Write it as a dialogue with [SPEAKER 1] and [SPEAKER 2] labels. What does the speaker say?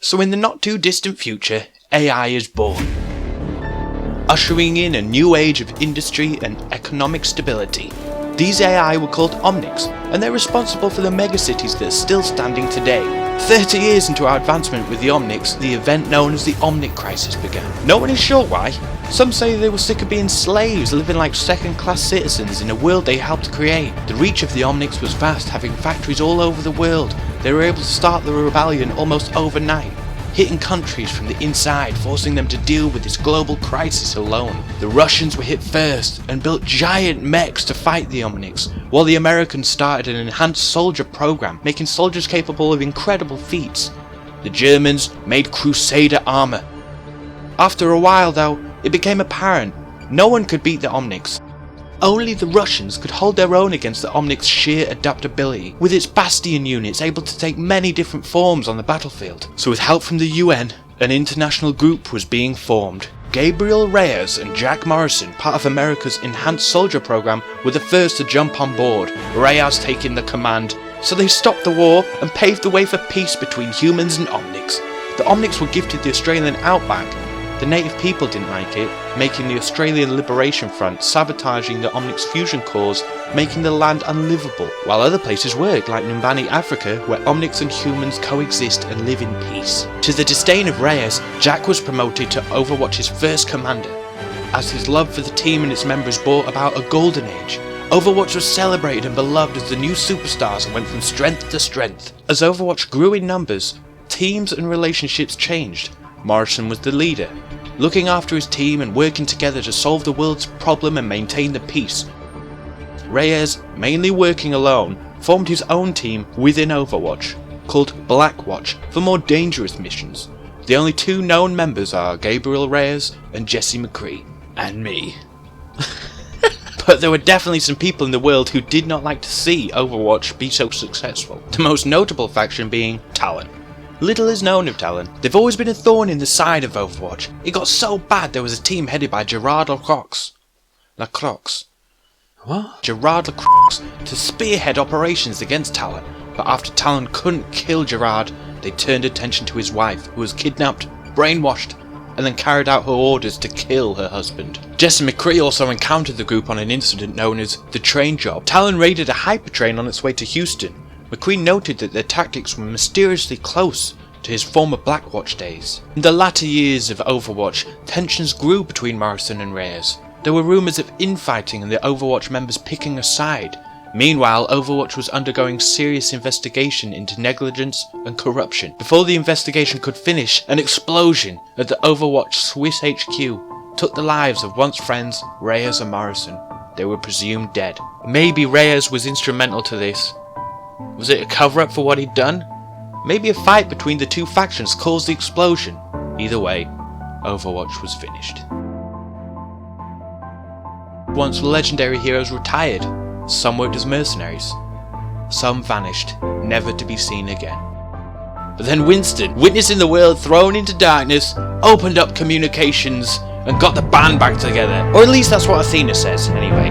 [SPEAKER 1] So in the not too distant future, AI is born, ushering in a new age of industry and economic stability. These AI were called omnics, and they're responsible for the megacities that are still standing today. 30 years into our advancement with the omnics, the event known as the omnic crisis began. No one is sure why. Some say they were sick of being slaves, living like second-class citizens in a world they helped create. The reach of the omnics was vast, having factories all over the world. They were able to start the rebellion almost overnight, hitting countries from the inside, forcing them to deal with this global crisis alone. The Russians were hit first and built giant mechs to fight the omnics, while the Americans started an enhanced soldier program, making soldiers capable of incredible feats. The Germans made crusader armor. After a while though, it became apparent no one could beat the omnics. Only the Russians could hold their own against the omnics' sheer adaptability, with its bastion units able to take many different forms on the battlefield. So with help from the UN, an international group was being formed. Gabriel Reyes and Jack Morrison, part of America's enhanced soldier program, were the first to jump on board, Reyes taking the command. So they stopped the war and paved the way for peace between humans and omnics. The omnics were gifted the Australian outback. The native people didn't like it, making the Australian Liberation Front sabotaging the omnics fusion cores, making the land unlivable, while other places worked, like Numbani, Africa, where omnics and humans coexist and live in peace. To the disdain of Reyes, Jack was promoted to Overwatch's first commander, as his love for the team and its members brought about a golden age. Overwatch was celebrated and beloved as the new superstars and went from strength to strength. As Overwatch grew in numbers, teams and relationships changed. Morrison was the leader, looking after his team and working together to solve the world's problem and maintain the peace. Reyes, mainly working alone, formed his own team within Overwatch, called Blackwatch, for more dangerous missions. The only two known members are Gabriel Reyes and Jesse McCree. And me. But there were definitely some people in the world who did not like to see Overwatch be so successful, the most notable faction being Talon. Little is known of Talon. They've always been a thorn in the side of Overwatch. It got so bad there was a team headed by Gerard Lacroix.
[SPEAKER 2] What?
[SPEAKER 1] Gerard Lacroix to spearhead operations against Talon, but after Talon couldn't kill Gerard, they turned attention to his wife, who was kidnapped, brainwashed, and then carried out her orders to kill her husband. Jesse McCree also encountered the group on an incident known as the train job. Talon raided a hypertrain on its way to Houston. McCree noted that their tactics were mysteriously close to his former Blackwatch days. In the latter years of Overwatch, tensions grew between Morrison and Reyes. There were rumours of infighting and the Overwatch members picking a side. Meanwhile, Overwatch was undergoing serious investigation into negligence and corruption. Before the investigation could finish, an explosion at the Overwatch Swiss HQ took the lives of once friends Reyes and Morrison. They were presumed dead. Maybe Reyes was instrumental to this. Was it a cover-up for what he'd done? Maybe a fight between the two factions caused the explosion. Either way, Overwatch was finished. Once legendary heroes retired, some worked as mercenaries. Some vanished, never to be seen again. But then Winston, witnessing the world thrown into darkness, opened up communications and got the band back together. Or at least that's what Athena says, anyway.